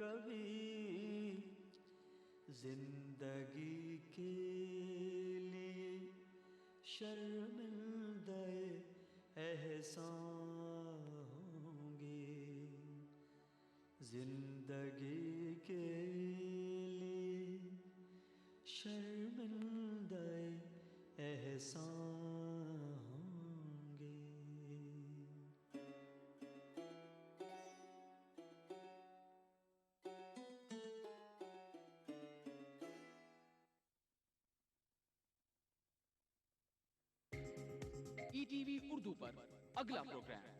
कभी जिंदगी के लिए शर्मिंदे एहसान होंगे, जिंदगी के लिए शर्मिंदे एहसान होंगे। ईटीवी उर्दू पर अगला प्रोग्राम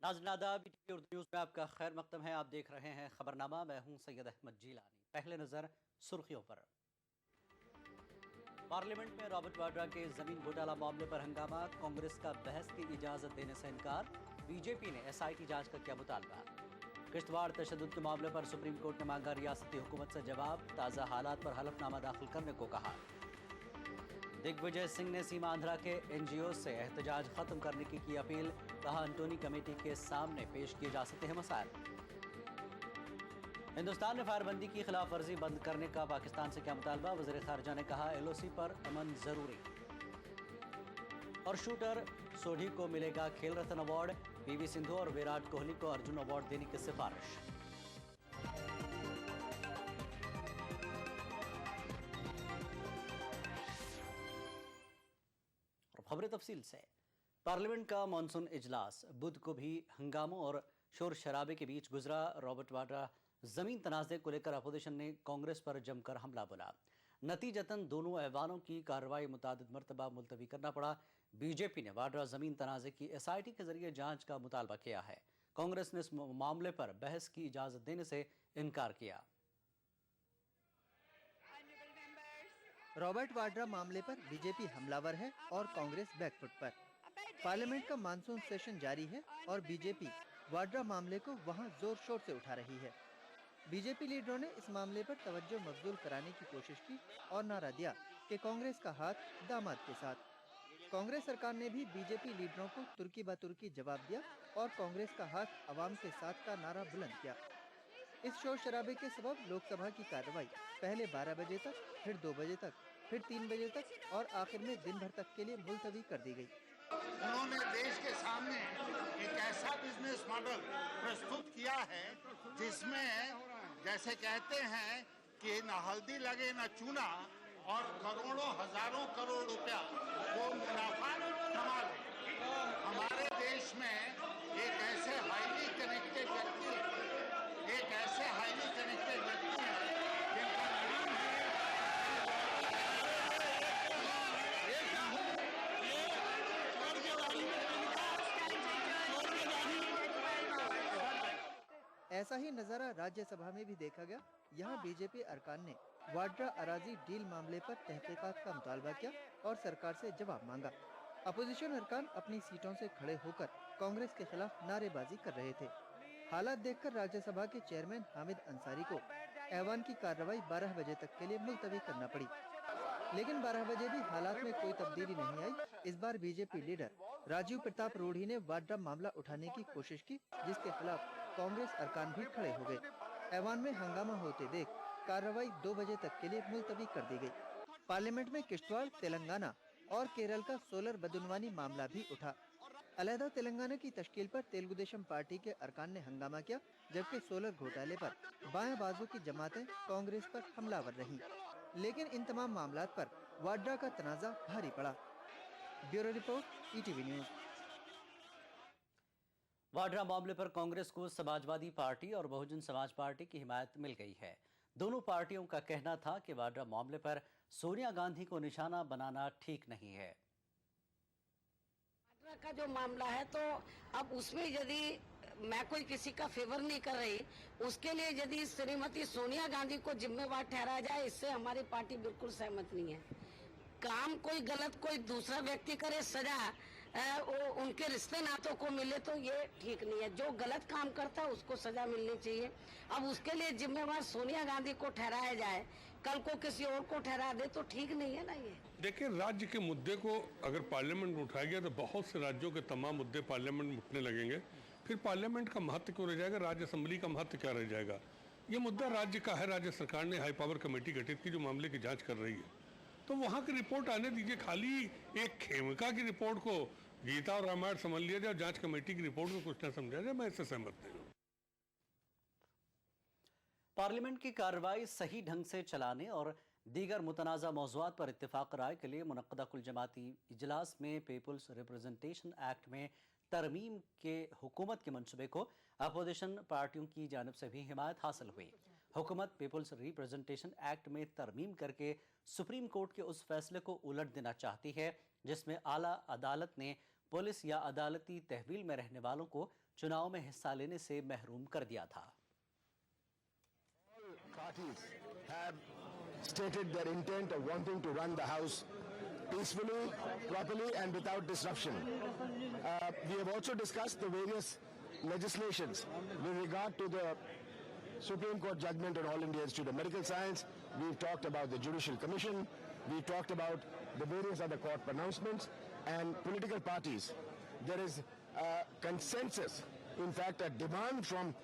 नाज़रीन आदाब, ईटीवी उर्दू न्यूज़ में आपका खैर मकदम है। आप देख रहे हैं खबरनामा। मैं हूं सैयद अहमद जीलानी। पहले नज़र सुर्खियों पर। पार्लियामेंट में रॉबर्ट वाड्रा के जमीन घोटाला मामले पर हंगामा, कांग्रेस का बहस की इजाजत देने से इनकार, बीजेपी ने एसआईटी जांच का किया मुतालबा। किश्तवाड़ तशद्दुद के मामले पर सुप्रीम कोर्ट ने मांगा रियासती हुकूमत से जवाब, ताज़ा हालात पर हलफनामा दाखिल करने को कहा। दिग्विजय सिंह ने सीमा आंध्रा के एनजीओ से एहतजाज खत्म करने की अपील, कहा एंटोनी कमेटी के सामने पेश किए जा सकते हैं मसाइल। हिंदुस्तान ने फायरबंदी की खिलाफ वर्जी बंद करने का पाकिस्तान से किया मुतालबा, वज़ीर ख़ारजा ने कहा एलओसी पर अमन जरूरी। और शूटर सोढ़ी को मिलेगा खेल रत्न अवार्ड, पीवी सिंधु और विराट कोहली को अर्जुन अवार्ड देने की सिफारिश। खबरें तफसील से। पार्लियामेंट का मानसून इजलास बुध को भी हंगामों और शोर शराबे के बीच गुजरा। रॉबर्ट वाड्रा जमीन तनाज़े को लेकर अपोजिशन ने कांग्रेस पर जमकर हमला बोला। नतीजतन दोनों ऐवानों की कार्रवाई मुतादिद मरतबा मुलतवी करना पड़ा। बीजेपी ने वाड्रा जमीन तनाज़े की एसआईटी के जरिए जांच का मुतालबा किया है। कांग्रेस ने इस मामले पर बहस की इजाजत देने से इनकार किया। रॉबर्ट वाड्रा मामले पर बीजेपी हमलावर है और कांग्रेस बैकफुट पर। पार्लियामेंट का मानसून सेशन जारी है और बीजेपी वाड्रा मामले को वहां जोर शोर से उठा रही है। बीजेपी लीडरों ने इस मामले पर तवज्जो मबजूल कराने की कोशिश की और नारा दिया कि कांग्रेस का हाथ दामाद के साथ। कांग्रेस सरकार ने भी बीजेपी लीडरों को तुर्की ब तुर्की जवाब दिया और कांग्रेस का हाथ अवाम के साथ का नारा बुलंद किया। इस शोर शराबे के सबब लोकसभा की कार्रवाई पहले 12 बजे तक, फिर 2 बजे तक, फिर 3 बजे तक और आखिर में दिन भर तक के लिए मुलतवी कर दी गई। उन्होंने देश के सामने एक ऐसा बिजनेस मॉडल प्रस्तुत किया है जिसमें जैसे कहते हैं कि न हल्दी लगे न चूना और करोड़ों हजारों करोड़ रुपया वो मुनाफा कमा ले। हमारे देश में एक ऐसे हाईली कनेक्टेड व्यक्ति हैं जिनका नाम है ऐसा ही नजारा राज्यसभा में भी देखा गया। यहाँ बीजेपी अरकान ने वाड्रा अराजी डील मामले पर तहकीकात का मुतालबा किया और सरकार से जवाब मांगा। अपोजिशन अरकान अपनी सीटों से खड़े होकर कांग्रेस के खिलाफ नारेबाजी कर रहे थे। हालात देखकर राज्यसभा के चेयरमैन हामिद अंसारी को ऐवान की कार्रवाई 12 बजे तक के लिए मुलतवी करना पड़ी, लेकिन 12 बजे भी हालात में कोई तब्दीली नहीं आई। इस बार बीजेपी लीडर राजीव प्रताप रूढ़ी ने वाड्रा मामला उठाने की कोशिश की, जिसके खिलाफ कांग्रेस अरकान भी खड़े हो गए। ऐवान में हंगामा होते देख कार्रवाई 2 बजे तक के लिए मुलतवी कर दी गई। पार्लियामेंट में किश्तवाड़, तेलंगाना और केरल का सोलर बदनवानी मामला भी उठा। अलहदा तेलंगाना की तश्कील पर तेलुगु देशम पार्टी के अरकान ने हंगामा किया, जबकि सोलर घोटाले पर बायां बाजू की जमातें कांग्रेस पर हमलावर रहीं। लेकिन इन तमाम मामलात पर वाड्रा का तनाजा भारी पड़ा। Bureau report, ETV news. Vadra मामले पर कांग्रेस को समाजवादी पार्टी और बहुजन समाज पार्टी की हिमायत मिल गई है। दोनों पार्टियों का कहना था कि वाड्रा मामले पर सोनिया गांधी को निशाना बनाना ठीक नहीं है। वाड्रा का जो मामला है तो अब उसमें यदि मैं कोई किसी का फेवर नहीं कर रही, उसके लिए यदि श्रीमती सोनिया गांधी को जिम्मेवार ठहराया जाए, इससे हमारी पार्टी बिल्कुल सहमत नहीं है। काम कोई गलत कोई दूसरा व्यक्ति करे, सजा उनके रिश्ते नातों को मिले तो ये ठीक नहीं है। जो गलत काम करता है उसको सजा मिलनी चाहिए। अब उसके लिए जिम्मेवार सोनिया गांधी को ठहराया जाए, कल को किसी और को ठहरा दे तो ठीक नहीं है ना। ये देखिए, राज्य के मुद्दे को अगर पार्लियामेंट में उठाया गया तो बहुत से राज्यों के तमाम मुद्दे पार्लियामेंट में उठने लगेंगे। फिर पार्लियामेंट का महत्व क्यों रह जाएगा, राज्य असेंबली का महत्व क्या रह जाएगा। ये मुद्दा राज्य का है। राज्य सरकार ने हाई पावर कमेटी गठित की जो मामले की जांच कर रही है, तो वहाँ की रिपोर्ट आने दीजिए। खाली एक खेमका की रिपोर्ट को गीता और रामायण समझ लिया जाए, जांच कमेटी की रिपोर्ट को कुछ न समझा जाए, मैं इससे सहमत नहीं हूँ। पार्लियामेंट की कार्रवाई सही ढंग से चलाने और दीगर मुतनाज़ा मौज़ूआत पर इत्तेफाक राय के लिए मुनक़्क़दा कुल जमाती इजलास में पीपुल्स रिप्रेजेंटेशन एक्ट में तरमीम के हुकूमत के मनसूबे को अपोजिशन पार्टियों की जानिब से भी हिमायत हासिल हुई। हुकूमत पीपुल्स रिप्रेजेंटेशन एक्ट में तरमीम करके सुप्रीम कोर्ट के उस फैसले को उलट देना चाहती है जिसमें आला अदालत ने पुलिस या अदालती तहवील में रहने वालों को चुनाव में हिस्सा लेने से महरूम कर दिया था। Parties have stated their intent of wanting to run the House peacefully, properly and without disruption. We have also discussed the various legislations with regard to the Supreme Court judgment on All India Institute of Medical Science. We've talked about the Judicial Commission. We've talked about the various other court pronouncements and political parties. There is consensus, in fact a demand from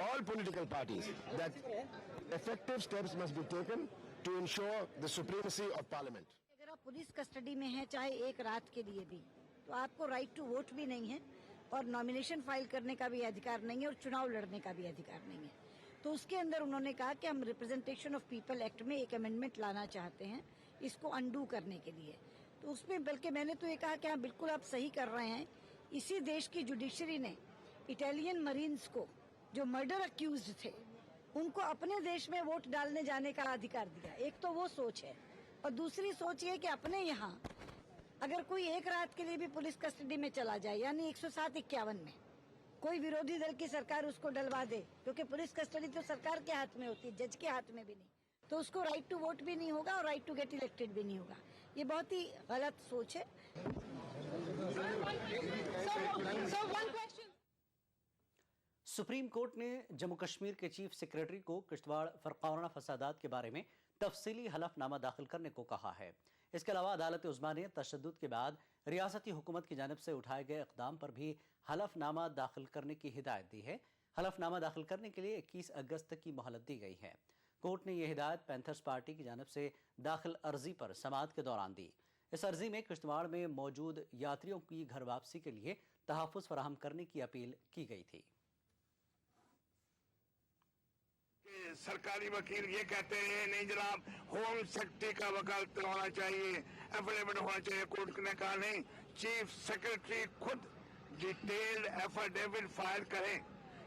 all political parties that effective steps must be taken to ensure the supremacy of Parliament. अगर आप police custody में हैं चाहे एक रात के लिए भी, तो आपको राइट टू वोट भी नहीं है और नॉमिनेशन फाइल करने का भी अधिकार नहीं है और चुनाव लड़ने का भी अधिकार नहीं है। तो उसके अंदर उन्होंने कहा कि हम रिप्रेजेंटेशन ऑफ पीपल एक्ट में एक अमेंडमेंट लाना चाहते हैं इसको अंडू करने के लिए। तो उसमें बल्कि मैंने तो ये कहा कि हाँ बिल्कुल आप सही कर रहे हैं। इसी देश की जुडिशरी ने इटालियन मरीन्स को जो मर्डर अक्यूज्ड थे उनको अपने देश में वोट डालने जाने का अधिकार दिया। एक तो वो सोच है और दूसरी सोच ये कि अपने यहाँ अगर कोई एक रात के लिए भी पुलिस कस्टडी में चला जाए यानी 107-51 में कोई विरोधी दल की सरकार उसको डलवा दे, क्योंकि पुलिस कस्टडी तो सरकार के हाथ में होती है, जज के हाथ में भी नहीं, तो उसको राइट टू वोट भी नहीं होगा और राइट टू गेट इलेक्टेड भी नहीं होगा। ये बहुत ही गलत सोच है। सुप्रीम कोर्ट ने जम्मू कश्मीर के चीफ सेक्रेटरी को किश्तवाड़ फरकाना फसादात के बारे में तफसीली हलफनामा दाखिल करने को कहा है। इसके अलावा अदालत उज़्मा ने तशद्दुद के बाद रियासती हुकूमत की जानिब से उठाए गए इक़दाम पर भी हलफनामा दाखिल करने की हिदायत दी है। हलफनामा दाखिल करने के लिए 21 अगस्त तक की मोहलत दी गई है। कोर्ट ने यह हिदायत पैंथर्स पार्टी की जानिब से दाखिल अर्जी पर समाअत के दौरान दी। इस अर्जी में किश्तवाड़ में मौजूद यात्रियों की घर वापसी के लिए तहफ़्फ़ुज़ फराहम करने की अपील की गई थी। सरकारी वकील ये कहते हैं नहीं जनाब, होम सेक्रेटरी का वकालत होना चाहिए, एफिडेविट होना चाहिए। कोर्ट ने कहा नहीं, चीफ सेक्रेटरी खुद डिटेल्ड एफिडेविट फाइल करें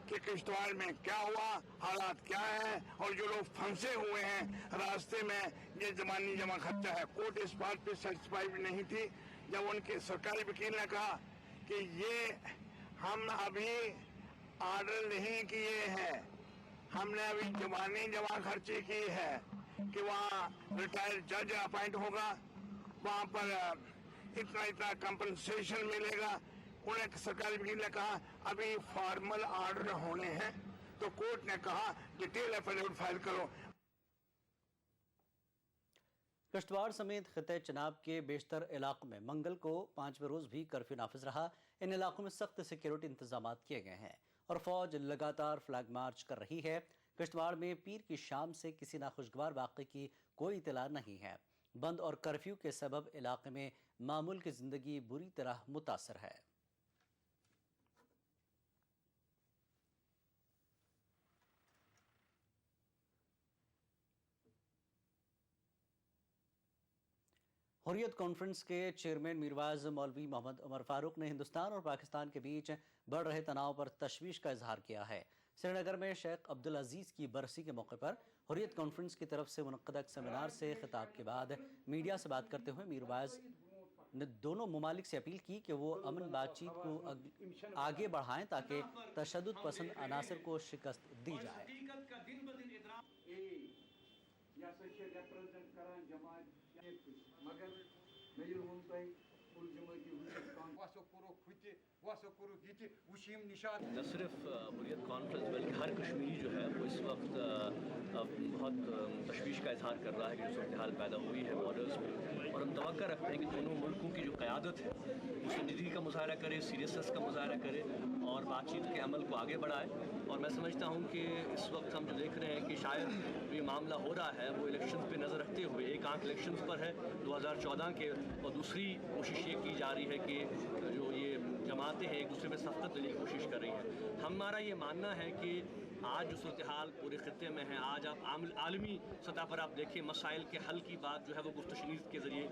कि किश्तवाड़ में क्या हुआ, हालात क्या है और जो लोग फंसे हुए हैं रास्ते में, ये जमानी जमा खर्चा है। कोर्ट इस बात पे सेटिस्फाइड नहीं थी जब उनके सरकारी वकील ने कहा कि ये हम अभी ऑर्डर नहीं किए हैं, हमने अभी जमानी जमा खर्ची की है कि वहाँ रिटायर्ड जज अपॉइंट होगा, वहाँ पर इतना इतना कंपनसेशन मिलेगा। उन्हें सरकारी वकील ने कहा अभी फॉर्मल ऑर्डर होने हैं, तो कोर्ट ने कहा डिटेल एफिडेविट फाइल करो। किश्तवाड़ समेत खिते चनाब के बेशतर इलाकों में मंगल को 5वें रोज भी कर्फ्यू नाफिज रहा। इन इलाकों में सख्त सिक्योरिटी इंतजाम किए गए हैं और फौज लगातार फ्लैग मार्च कर रही है। किश्तवाड़ में पीर की शाम से किसी नाखुशगवार वाक़े की कोई इतला नहीं है। बंद और कर्फ्यू के सबब इलाके में मामूल की जिंदगी बुरी तरह मुतासर है। हुर्रियत कॉन्फ्रेंस के चेयरमैन मीरवाज मौलवी मोहम्मद उमर फारूक ने हिंदुस्तान और पाकिस्तान के बीच बढ़ रहे तनाव पर तशवीश का इजहार किया है। श्रीनगर में शेख अब्दुल अजीज़ की बरसी के मौके पर हुर्रियत कॉन्फ्रेंस की तरफ से मुनक़्क़दा सेमिनार से खिताब के बाद मीडिया से बात करते हुए मीरवाज ने दोनों ममालिक से अपील की कि वो अमन बातचीत को आगे बढ़ाएं ताकि तशद्दुद पसंद अनासर को शिकस्त दी जाए। न सिर्फ हुर्रियत कॉन्फ्रेंस बल्कि हर कश्मीरी जो है वो इस वक्त बहुत तशवीश का इजहार कर रहा है कि जो सूरत हाल पैदा हुई है बॉर्डर्स में, और हम तवक्का रखते हैं कि दोनों मुल्कों की जो क़यादत है वो संजीदगी का मुजाहरा करे, सीरियसनेस का मुजाहरा करे और बातचीत के अमल को आगे बढ़ाए। और मैं समझता हूँ कि इस वक्त हम जो देख रहे हैं कि शायद ये मामला हो रहा है वो इलेक्शन पे नज़र रखते हुए, एक आंख इलेक्शन पर है 2014 के, और दूसरी कोशिश ये की जा रही है कि जो ये जमातें हैं एक दूसरे पे सख्त देने की कोशिश कर रही हैं। हमारा ये मानना है कि आज जो सूरत हाल पूरे खत्े में है, आज आप आलमी सतह पर आप देखिए मसाइल के हल की बात जो है वो गुफ्तशनीद के ज़रिए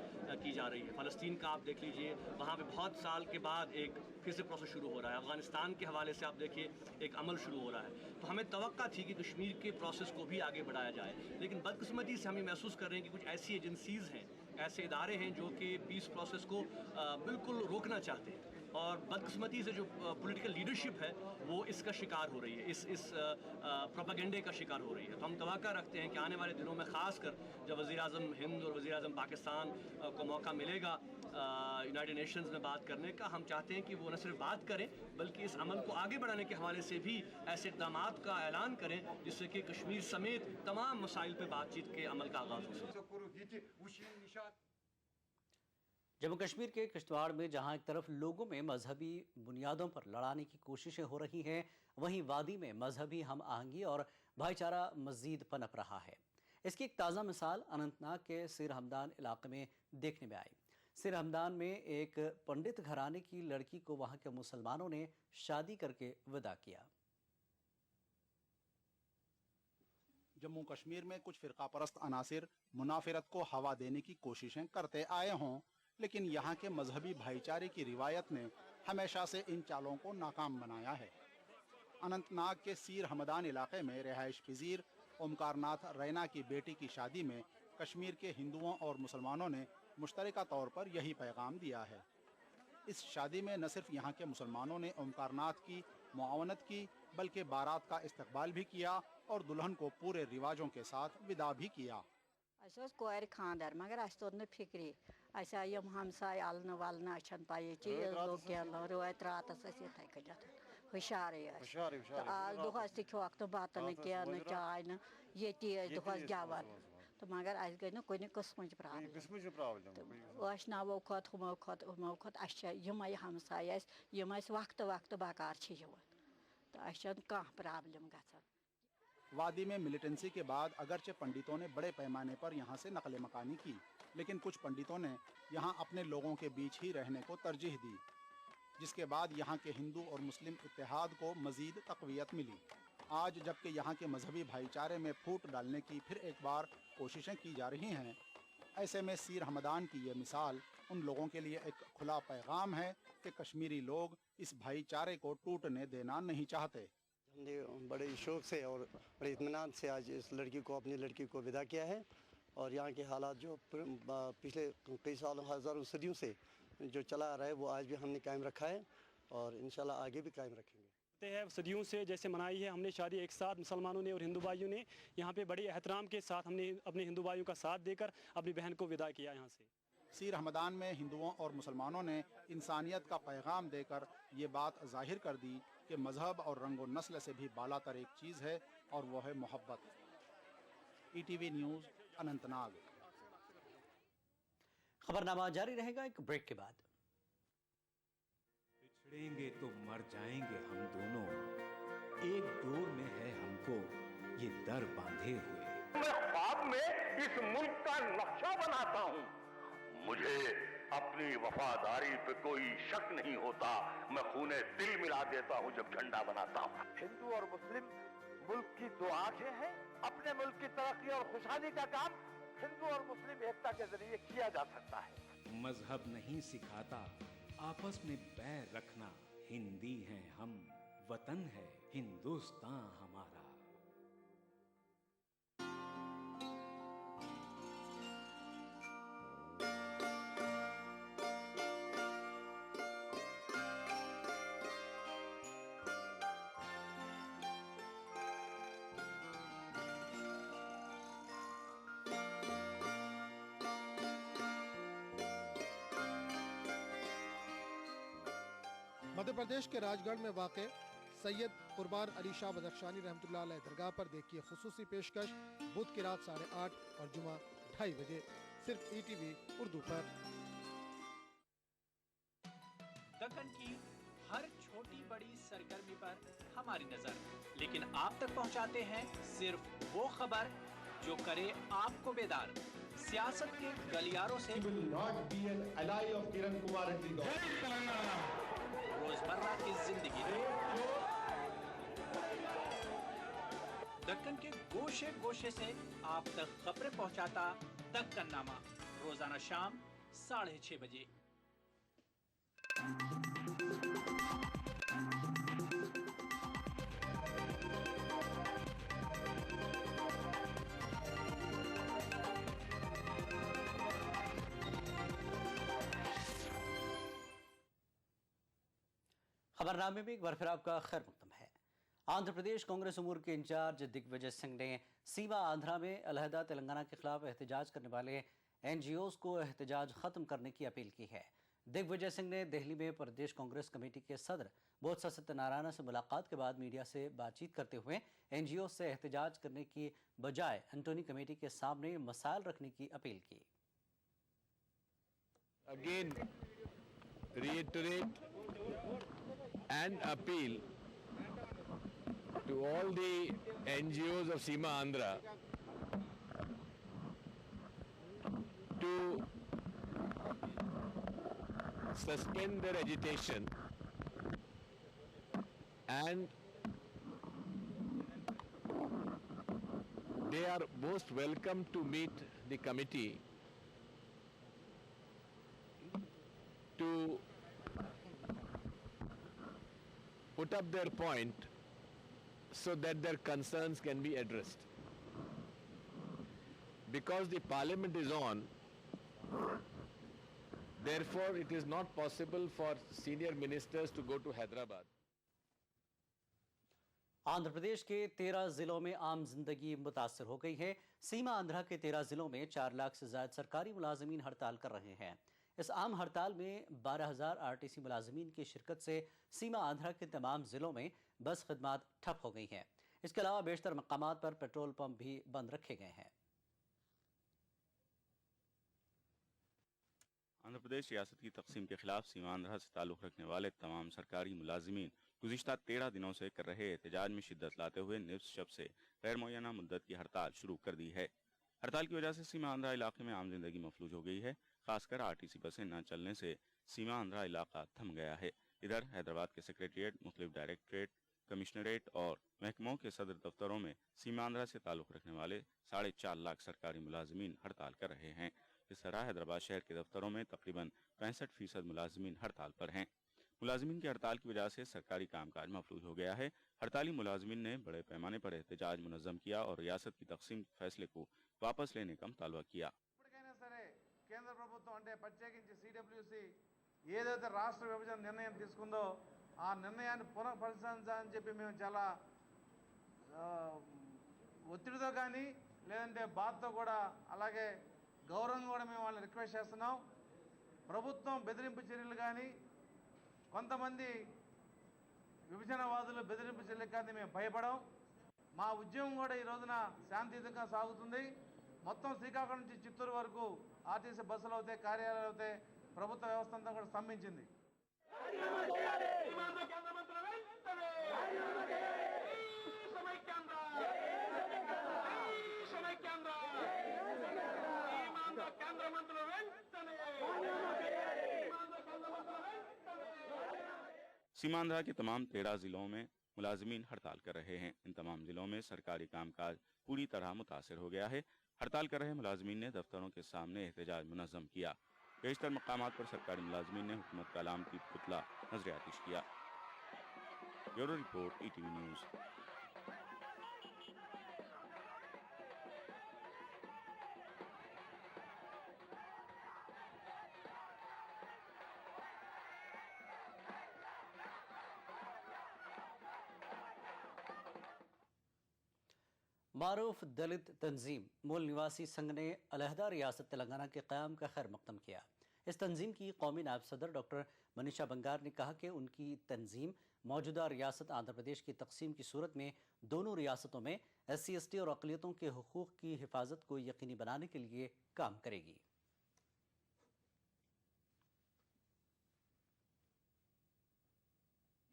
की जा रही है। फ़लस्तीन का आप देख लीजिए, वहाँ पे बहुत साल के बाद एक फिर से प्रोसेस शुरू हो रहा है। अफ़गानिस्तान के हवाले से आप देखिए एक अमल शुरू हो रहा है। तो हमें तवक्का थी कि कश्मीर के प्रोसेस को भी आगे बढ़ाया जाए, लेकिन बदकिस्मती से हम ये महसूस कर रहे हैं कि कुछ ऐसी एजेंसीज़ हैं, ऐसे इदारे हैं जो कि पीस प्रोसेस को बिल्कुल रोकना चाहते हैं, और बदकिस्मती से जो पॉलिटिकल लीडरशिप है वो इसका शिकार हो रही है, इस प्रोपेगेंडे का शिकार हो रही है। तो हम तवक्का रखते हैं कि आने वाले दिनों में ख़ासकर जब वज़ीर-ए-आज़म हिंद और वज़ीर-ए-आज़म पाकिस्तान को मौका मिलेगा यूनाइटेड नेशंस में बात करने का, हम चाहते हैं कि वो न सिर्फ बात करें बल्कि इस अमल को आगे बढ़ाने के हवाले से भी ऐसे इक़दामात का ऐलान करें जिससे कि कश्मीर समेत तमाम मसाइल पर बातचीत के अमल का आगाज़ हो सके। जम्मू कश्मीर के किश्तवाड़ में जहां एक तरफ लोगों में मजहबी बुनियादों पर लड़ाने की कोशिशें हो रही हैं, वहीं वादी में मजहबी हम आहंगी और भाईचारा मज़ीद पनप रहा है। इसकी एक ताज़ा मिसाल अनंतनाग के सिर हमदान इलाके में देखने में आई। सिर हमदान में एक पंडित घराने की लड़की को वहां के मुसलमानों ने शादी करके विदा किया। जम्मू कश्मीर में कुछ फ़िरका परस्त अनासिर मुनाफिरत को हवा देने की कोशिशें करते आए हों, लेकिन यहाँ के मजहबी भाईचारे की रिवायत ने हमेशा से इन चालों को नाकाम बनाया है। अनंतनाग के सीर हमदान इलाके में रिहाइश पजीर ओमकारनाथ रैना की बेटी की शादी में कश्मीर के हिंदुओं और मुसलमानों ने मुश्तरका तौर पर यही पैगाम दिया है। इस शादी में न सिर्फ यहाँ के मुसलमानों ने ओमकारनाथ की मुआवनत की, बल्कि बारात का इस्तकबाल भी किया और दुल्हन को पूरे रिवाजों के साथ विदा भी किया। कोर खानदार मगर तो फिक्री यम हमसाय अलन वलन अच्छन पाई रोत रात हुशार दुहस तोक तो बतन कह चाय न ये दुहस गवन तो मगर अस गई न कुन किस्म प्रॉब्लम नवो खुद हमो खुद यम हमसाय यम वक्त वक्त बकार तो कह प्रॉब्लम गसान। वादी में मिलिटेंसी के बाद अगरचे पंडितों ने बड़े पैमाने पर यहाँ से नकल मकानी की, लेकिन कुछ पंडितों ने यहाँ अपने लोगों के बीच ही रहने को तरजीह दी, जिसके बाद यहाँ के हिंदू और मुस्लिम इत्तेहाद को मज़ीद तक़वियत मिली। आज जबकि यहाँ के मजहबी भाईचारे में फूट डालने की फिर एक बार कोशिशें की जा रही हैं, ऐसे में सीर हमदान की ये मिसाल उन लोगों के लिए एक खुला पैगाम है कि कश्मीरी लोग इस भाईचारे को टूटने देना नहीं चाहते। हमने बड़े शौक़ से और बड़े इत्मीनान से आज इस लड़की को, अपनी लड़की को विदा किया है, और यहाँ के हालात जो पिछले कई सालों हज़ारों सदियों से जो चला आ रहा है वो आज भी हमने कायम रखा है और इंशाल्लाह आगे भी कायम रखेंगे। सदियों से जैसे मनाई है हमने शादी एक साथ, मुसलमानों ने और हिंदू भाइयों ने यहाँ पे बड़े एहतराम के साथ हमने अपने हिंदू भाइयों का साथ देकर अपनी बहन को विदा किया यहाँ से। सीर हमदान में हिंदुओं और मुसलमानों ने इंसानियत का पैगाम देकर ये बात जाहिर कर दी कि मजहब और रंग और नस्ल से भी बालातर एक चीज़ है और वो है मोहब्बत। ETV news Anantnag. खबरनामा जारी रहेगा एक ब्रेक के बाद। बिछड़ेंगे तो मर जाएंगे हम दोनों, एक डोर में है हमको ये दर बांधे हुए। मैं ख्वाब में इस मुल्क का नक्शा बनाता हूँ, मुझे अपनी वफादारी पे कोई शक नहीं होता, मैं खूने दिल मिला देता हूँ जब झंडा बनाता हूँ। हिंदू और मुस्लिम मुल्क की दो आंखें हैं, अपने मुल्क की तरक्की और खुशहाली का काम हिंदू और मुस्लिम एकता के जरिए किया जा सकता है। मजहब नहीं सिखाता आपस में बैर रखना, हिंदी हैं हम, वतन है हिंदुस्तान हमारा। मध्य प्रदेश के राजगढ़ में वाक़ सैयद कुर्बान अली शाह बदख्शानी रहमतुल्लाह अलैह दरगाह पर देखिए खुसूसी पेशकश बुध की रात 8:30 और जुमा 2:30 बजे, सिर्फ ETV उर्दू पर। दक्कन की हर छोटी बड़ी सरगर्मी पर हमारी नजर, लेकिन आप तक पहुंचाते हैं सिर्फ वो खबर जो करे आपको बेदार। सियासत के गलियारों से रोजमर्रा की जिंदगी, दक्कन के गोशे गोशे से आप तक खबरें पहुंचाता दक्कननामा, रोजाना शाम 6:30 बजे। खबरनामे में एक बार फिर आपका खैर मकदम है। आंध्र प्रदेश कांग्रेस अमूर के इंचार्ज दिग्विजय सिंह ने सीमा आंध्रा में अलहदा तेलंगाना के खिलाफ एहतजाज करने वाले NGOs को एहतजाज खत्म करने की अपील की है। दिग्विजय सिंह ने दिल्ली में प्रदेश कांग्रेस कमेटी के सदर बोत्सा सत्यनारायण से मुलाकात के बाद मीडिया से बातचीत करते हुए NGOs से एहतजाज करने की बजाय एंटोनी कमेटी के सामने मसाइल रखने की अपील की। Again, reiterate and appeal to all the NGOs of Seema Andhra to suspend their agitation and they are most welcome to meet the committee to put up their point so that their concerns can be addressed. Because the parliament is on, therefore it is not possible for senior ministers to go to Hyderabad. Andhra Pradesh के 13 जिलों में आम जिंदगी मुतासर हो गई है। सीमा आंध्रा के 13 जिलों में 4 लाख से ज्यादा सरकारी मुलाजिमीन हड़ताल कर रहे हैं। इस आम हड़ताल में 12,000 RTC मुलाजिमीन की शिरकत से सीमा आंध्रा के तमाम जिलों में बस खदमात ठप हो गई हैं। इसके अलावा बेशतर मकामात पर पेट्रोल पंप भी बंद रखे गए हैं। आंध्र प्रदेश रियासत की तकसीम के खिलाफ सीमा आंध्रा से ताल्लुक़ रखने वाले तमाम सरकारी मुलाजिमीन गुज़िश्ता 13 दिनों से कर रहे एहतजाज में शिद्दत लाते हुए निफ्स शब से गैर मुअय्यना मुद्दत की हड़ताल शुरू कर दी है। हड़ताल की वजह से सीमा आंध्रा इलाके में आम जिंदगी मफलूज हो गई है। खासकर RTC बसें न चलने से सीमा आंध्रा इलाका थम गया है। इधर हैदराबाद के सेक्रेटरीट, मुख्तलिफ डायरेक्टरेट, कमिश्नरेट और महकमों के सदर दफ्तरों में सीमा आंध्रा से ताल्लुक़ रखने वाले 4.5 लाख सरकारी मुलाजिमीन हड़ताल कर रहे हैं। इस तरह हैदराबाद शहर के दफ्तरों में तकरीबन 65% मुलाजिमीन हड़ताल पर हैं। मुलाजिमीन की हड़ताल की वजह से सरकारी कामकाज मफलूज हो गया है। हड़ताली मुलाजिमीन ने बड़े पैमाने पर एहतजाज मुनज़्ज़म किया और रियासत की तकसीम के फैसले को वापस लेने का मुतालबा किया। కేంద్ర ప్రభుత్వం అంటే ప్రత్యేకించి CWC ఏదైతే రాష్ట్ర విభజన నిర్ణయం తీసుకుందో ఆ నిర్ణయాన్ని పునఃపరిశీలించాలని చెప్పి మేము చాలా ఒత్తిడితో కానీ లేదంటే బాధతో కూడా అలాగే గౌరవంగా కూడా మేము వాళ్ళని రిక్వెస్ట్ చేస్తున్నాం. ప్రభుత్వం బెదిరింపు చర్యలు కానీ కొంతమంది విభజనవాదులు బెదిరింపు చర్యలకు కానీ మేము భయపడం. మా ఉద్యమం కూడా ఈ రోజున శాంతియుతంగా సాగుతుంది. మొత్తం శ్రీకాకుళం నుంచి చిత్తూరు వరకు RTC బస్సులు అవుతాయి, కార్యాలయాలు అవుతాయి, ప్రభుత్వ వ్యవస్థ అంతా కూడా స్తంభించింది. सीमांध्रा के तमाम 13 जिलों में मुलाजिमीन हड़ताल कर रहे हैं। इन तमाम जिलों में सरकारी कामकाज पूरी तरह मुतासर हो गया है। हड़ताल कर रहे मुलाजिमीन ने दफ्तरों के सामने एहतजाज मुनज़्ज़म किया। बेशतर मकामात पर सरकारी मुलाजिमीन ने हुकूमत का अलामती पुतला नजर आतिश किया। Bureau report ETV news. मारूफ दलित तंजीम मूल निवासी संघ ने अलहदा रियासत तेलंगाना के क़याम का खैर मकदम किया। इस तंजीम की कौमी नायब सदर डॉक्टर मनीषा बंगार ने कहा कि उनकी तंजीम मौजूदा रियासत आंध्र प्रदेश की तकसीम की सूरत में दोनों रियासतों में SC/ST और अक़लियतों के हुकूक़ की हिफाजत को यकीनी बनाने के लिए काम करेगी।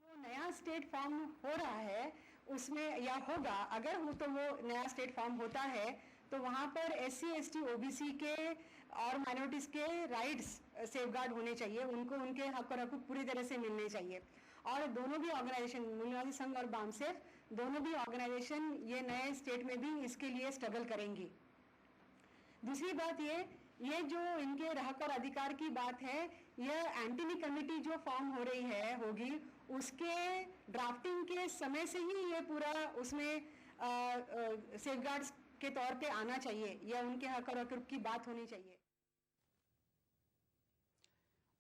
जो नया स्टेट फॉर्म हो रहा है उसमें या होगा, अगर हो तो वो नया स्टेट फॉर्म होता है तो वहाँ पर SC/ST OBC के और माइनॉरिटीज़ के राइट्स सेफगार्ड होने चाहिए, उनको उनके हक और हकूक़ पूरी तरह से मिलने चाहिए। और दोनों भी ऑर्गेनाइजेशन, मूलवादी संघ और बामसेफ, दोनों भी ऑर्गेनाइजेशन ये नए स्टेट में भी इसके लिए स्ट्रगल करेंगी। दूसरी बात ये जो इनके हक और अधिकार की बात है, यह एंटनी कमेटी जो फॉर्म हो रही होगी उसके ड्राफ्टिंग के समय से ही ये पूरा उसमें सेफगार्ड्स के तौर पे आना चाहिए या उनके हक और हकूक़ की बात होनी चाहिए।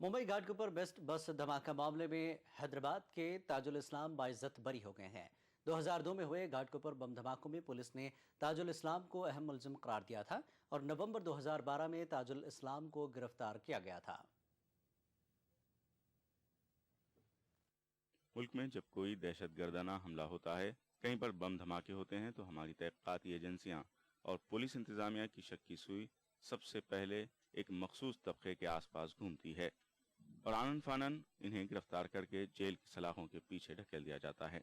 मुंबई घाटकोपर बेस्ट बस धमाका मामले में हैदराबाद के ताजुल इस्लाम बाइज्जत बरी हो गए हैं। 2002 में हुए घाटकोपर बम धमाकों में पुलिस ने ताजुल इस्लाम को अहम मुलजिम करार दिया था और नवंबर 2012 में ताजुल इस्लाम को गिरफ्तार किया गया था। मुल्क में जब कोई दहशतगर्दाना हमला होता है, कहीं पर बम धमाके होते हैं, तो हमारी तहक़ीक़ाती एजेंसियां और पुलिस इंतजामिया की शक्की सुई सबसे पहले एक मखसूस तबके के आसपास घूमती है और आनन फानन इन्हें गिरफ्तार करके जेल की सलाखों के पीछे ढकेल दिया जाता है।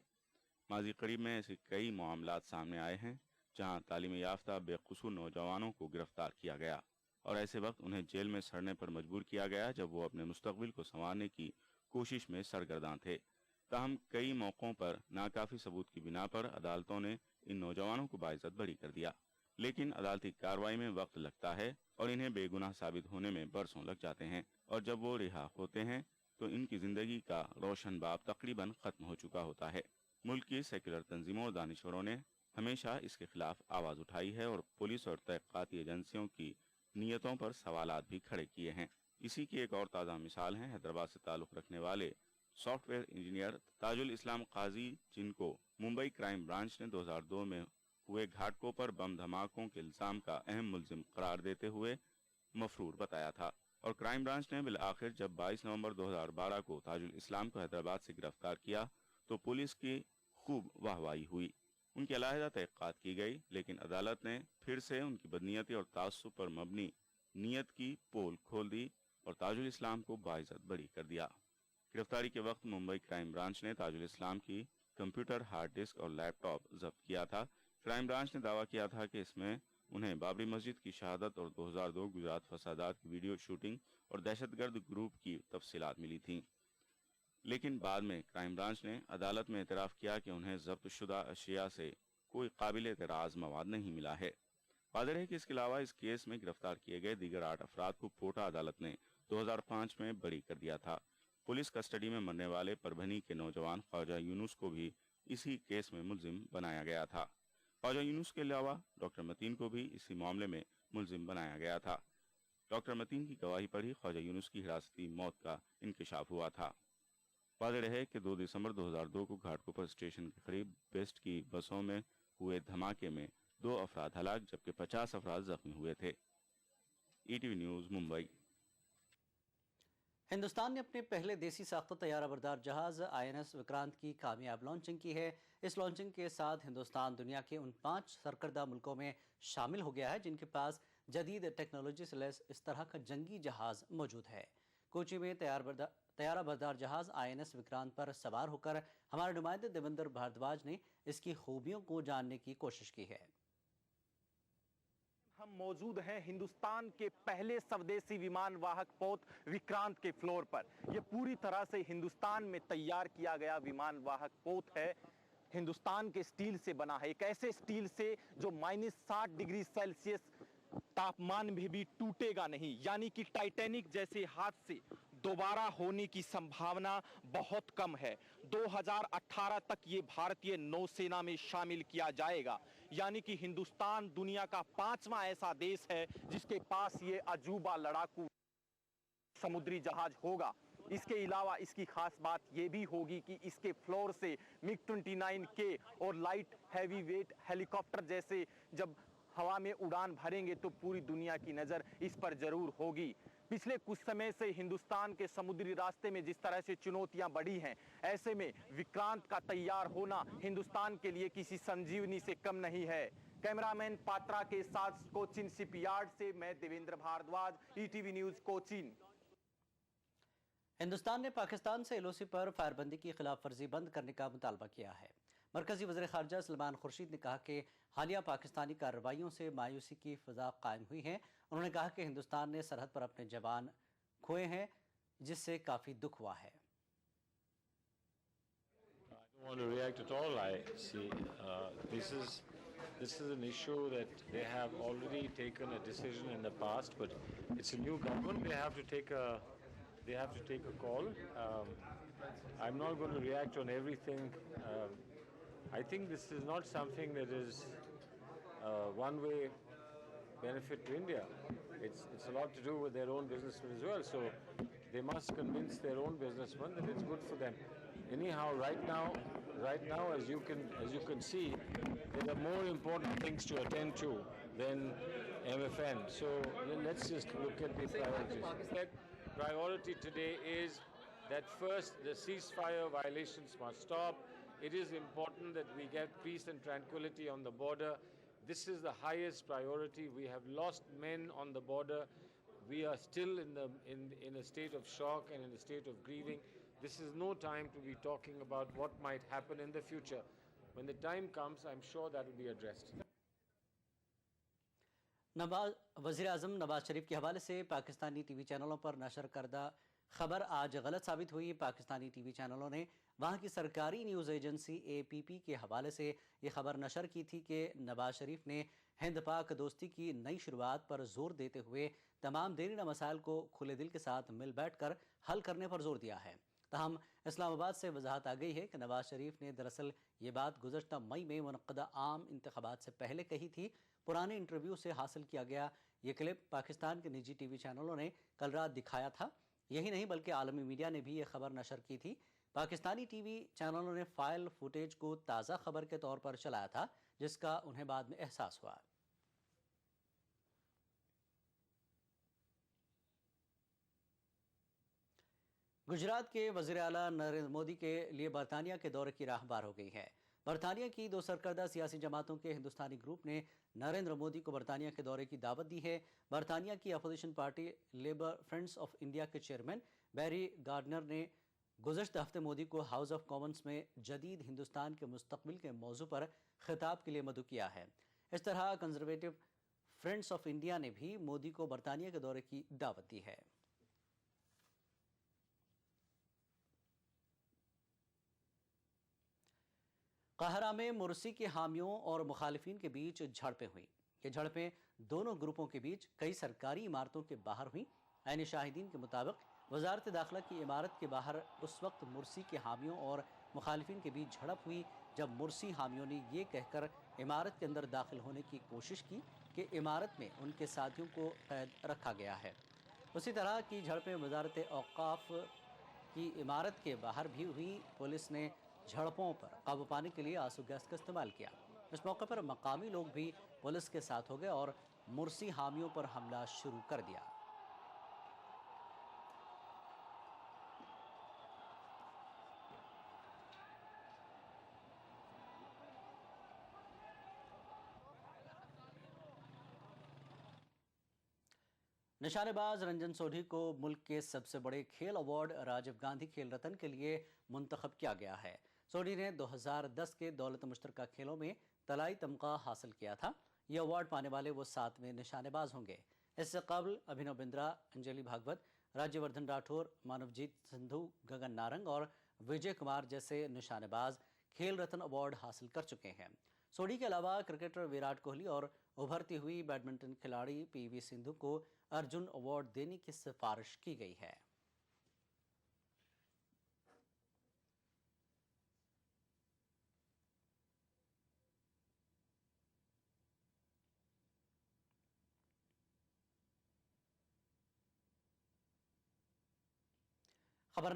माजी करीब में ऐसे कई मामलात सामने आए हैं जहां तालीम याफ्ता बेकसूर नौजवानों को गिरफ्तार किया गया और ऐसे वक्त उन्हें जेल में सड़ने पर मजबूर किया गया जब वो अपने मुस्तकबिल को संवारने की कोशिश में सरगर्दां थे। ताहम कई मौक़ों पर नाकाफ़ी सबूत की बिना पर अदालतों ने इन नौजवानों को बाइज्जत बरी कर दिया, लेकिन अदालती कार्रवाई में वक्त लगता है और इन्हें बेगुनाह साबित होने में बरसों लग जाते हैं और जब वो रिहा होते हैं तो इनकी ज़िंदगी का रोशन बाब तकरीबन ख़त्म हो चुका होता है। मुल्क की सेक्युलर तंजीमों और दानिशवरों ने हमेशा इसके खिलाफ आवाज़ उठाई है और पुलिस और तहक़ीक़ाती एजेंसियों की नीयतों पर सवालात भी खड़े किए हैं। इसी की एक और ताज़ा मिसाल है हैदराबाद से ताल्लुक़ रखने वाले सॉफ्टवेयर इंजीनियर ताजुल इस्लाम काजी, जिनको मुंबई क्राइम ब्रांच ने 2002 में हुए घाटकोपर बम धमाकों के इल्ज़ाम का अहम मुलजिम करार देते हुए मफरूर बताया था और क्राइम ब्रांच ने बिल आखिर जब 22 नवंबर 2012 को ताजुल इस्लाम को हैदराबाद से गिरफ्तार किया तो पुलिस की खूब वाहवाही हुई। उनकी अलहदा तहक़ीक़ात की गई, लेकिन अदालत ने फिर से उनकी बदनीयती और तासुब पर मबनी नीयत की पोल खोल दी और ताजुल इस्लाम को बाइज्जत बरी कर दिया। गिरफ्तारी के वक्त मुंबई क्राइम ब्रांच ने ताजुल इस्लाम की कंप्यूटर, हार्ड डिस्क और लैपटॉप जब्त किया था। क्राइम ब्रांच ने दावा किया था कि इसमें उन्हें बाबरी मस्जिद की शहादत और 2002 गुजरात फसादात की वीडियो शूटिंग और दहशतगर्द ग्रुप की तफसीलात मिली थीं, लेकिन बाद में क्राइम ब्रांच ने अदालत में एतराफ़ किया कि उन्हें जब्त शुदा अशिया से कोई काबिल एतराज़ मवाद नहीं मिला है। वाज़ेह है कि इसके अलावा इस केस में गिरफ्तार किए गए दीगर 8 अफराद को कोटा अदालत ने 2005 में बरी कर दिया था। पुलिस कस्टडी में मरने वाले परभनी के नौजवान ख्वाजा यूनुस को भी इसी केस में मुलजिम बनाया गया था। ख्वाजा यूनुस के अलावा डॉक्टर मतीन को भी इसी मामले में मुलजिम बनाया गया था। डॉक्टर मतीन की गवाही पर ही ख्वाजा यूनुस की हिरासती मौत का इंकशाफ हुआ था। वाज़ेह रहे कि 2 दिसंबर 2002 को घाटकोपर स्टेशन के करीब बेस्ट की बसों में हुए धमाके में 2 अफराद हलाक जबकि 50 अफराद जख्मी हुए थे। ETV news Mumbai. हिंदुस्तान ने अपने पहले देसी साख्त तैयारा बरदार जहाज INS विक्रांत की कामयाब लॉन्चिंग की है। इस लॉन्चिंग के साथ हिंदुस्तान दुनिया के उन 5 सरकर्दा मुल्कों में शामिल हो गया है जिनके पास जदीद टेक्नोलॉजी से लैस इस तरह का जंगी जहाज मौजूद है। कोची में तैयारा बरदार जहाज INS विक्रांत पर सवार होकर हमारे नुमाइंदे देवेंद्र भारद्वाज ने इसकी खूबियों को जानने की कोशिश की है। हम मौजूद हैं हिंदुस्तान के पहले स्वदेशी विमान वाहक पोत विक्रांत के फ्लोर पर। यह पूरी तरह से हिंदुस्तान में तैयार किया गया विमान वाहक पोत है। हिंदुस्तान के स्टील से बना है, एक ऐसे स्टील से जो -60 डिग्री सेल्सियस तापमान में भी टूटेगा नहीं, यानी कि टाइटैनिक जैसे हादसे दोबारा होने की संभावना बहुत कम है। 2018 तक ये भारतीय नौसेना में शामिल किया जाएगा, यानी कि हिंदुस्तान दुनिया का 5वां ऐसा देश है जिसके पास ये अजूबा लड़ाकू समुद्री जहाज होगा। इसके अलावा इसकी खास बात ये भी होगी कि इसके फ्लोर से MiG-29K और लाइट हैवी वेट हेलीकॉप्टर जैसे जब हवा में उड़ान भरेंगे तो पूरी दुनिया की नज़र इस पर जरूर होगी। पिछले कुछ समय से हिंदुस्तान के समुद्री रास्ते में जिस तरह से चुनौतियां बढ़ी हैं, ऐसे में विक्रांत का तैयार होना हिंदुस्तान के लिए किसी संजीवनी से कम नहीं है। कैमरामैन पात्रा के साथ कोचीन शिपयार्ड से मैं देवेंद्र भारद्वाज, ईटीवी न्यूज कोचीन। हिंदुस्तान ने पाकिस्तान से एलओसी पर फायरबंदी की खिलाफ वर्जी बंद करने का मुतालबा किया है। मरकजी वज़ीर ख़ारजा सलमान खुर्शीद ने कहा कि हालिया पाकिस्तानी कार्रवाइयों से मायूसी की फ़िज़ा कायम हुई है। उन्होंने कहा कि हिंदुस्तान ने सरहद पर अपने जवान खोए हैं, जिससे काफ़ी दुख हुआ है। This is an issue that they have already taken a decision in the past, but it's a new government. They have to take a call. I'm not going to react on everything. I think this is not something that is one-way benefit to India. It's a lot to do with their own businessmen as well. So they must convince their own businessmen that it's good for them. Anyhow, right now, as you can see, there are more important things to attend to than MFN. So let's just look at the priorities. Priority today is that first the ceasefire violations must stop. It is important that we get peace and tranquility on the border. This is the highest priority. We have lost men on the border. We are still in a state of shock and in a state of grieving. This is no time to be talking about what might happen in the future. When the time comes, I'm sure that will be addressed. वज़ीर आज़म नवाज शरीफ के हवाले से Pakistani TV चैनलों पर नशर करदा खबर आज गलत साबित हुई। पाकिस्तानी टीवी चैनलों ने वहाँ की सरकारी न्यूज़ एजेंसी APP के हवाले से ये खबर नशर की थी कि नवाज शरीफ ने हिंद पाक दोस्ती की नई शुरुआत पर जोर देते हुए तमाम देरीना मसाइल को खुले दिल के साथ मिल बैठ कर हल करने पर जोर दिया है। तहम इस्लामाबाद से वजाहत आ गई है कि नवाज शरीफ ने दरअसल ये बात गुज़श्ता मई में मुनक़्क़दा आम इंतख़ाबात से पहले कही थी। पुराने इंटरव्यू से हासिल किया गया ये क्लिप पाकिस्तान के निजी टीवी चैनलों ने कल रात दिखाया था। यही नहीं बल्कि आलमी मीडिया ने भी ये खबर नशर की थी। पाकिस्तानी टीवी चैनलों ने फाइल फुटेज को ताज़ा खबर के तौर पर चलाया था, जिसका उन्हें बाद में एहसास हुआ। गुजरात के वज़ीर आला नरेंद्र मोदी के लिए बरतानिया के दौरे की राह हमवार हो गई है। बरतानिया की 2 सरकर्दा सियासी जमातों के हिंदुस्तानी ग्रुप ने नरेंद्र मोदी को बरतानिया के दौरे की दावत दी है। बरतानिया की opposition party labour friends of India के चेयरमैन बैरी गार्डनर ने गुज़श्ता हफ्ते मोदी को हाउस ऑफ कॉमन्स में जदीद हिंदुस्तान के मुस्तकबिल के मौजू पर खिताब के लिए मदऊ किया है। इस तरह कंजर्वेटिव फ्रेंड्स ऑफ इंडिया ने भी मोदी को बरतानिया के दौरे की दावत दी है। काहिरा में मुर्सी के हामियों और मुखालिफिन के बीच झड़पें हुई। ये झड़पें दोनों ग्रुपों के बीच कई सरकारी इमारतों के बाहर हुई। ऐन शाहिदीन के मुताबिक वजारत दाखिला की इमारत के बाहर उस वक्त मुर्सी के हामियों और मुखालिफिन के बीच झड़प हुई जब मुर्सी हामियों ने ये कहकर इमारत के अंदर दाखिल होने की कोशिश की कि इमारत में उनके साथियों को कैद रखा गया है। उसी तरह की झड़पें वजारत औक़ाफ़ की इमारत के बाहर भी हुई। पुलिस ने झड़पों पर काबू पाने के लिए आंसू गैस का इस्तेमाल किया। इस मौके पर मकामी लोग भी पुलिस के साथ हो गए और मुर्सी हामियों पर हमला शुरू कर दिया। निशानेबाज रंजन सोढी को मुल्क के सबसे बड़े खेल अवार्ड राजीव गांधी खेल रत्न के लिए मुंतखब किया गया है। सोढी ने 2010 के दौलत मुश्तरका खेलों में तलाई तमगा हासिल किया था। ये अवार्ड पाने वाले वो 7वें निशानेबाज होंगे। इससे कबल अभिनव बिंद्रा, अंजलि भागवत, राज्यवर्धन राठौर, मानवजीत सिंधु, गगन नारंग और विजय कुमार जैसे निशानेबाज खेल रत्न अवार्ड हासिल कर चुके हैं। सोढी के अलावा क्रिकेटर विराट कोहली और उभरती हुई बैडमिंटन खिलाड़ी PV सिंधु को अर्जुन अवार्ड देने की सिफारिश की गई है।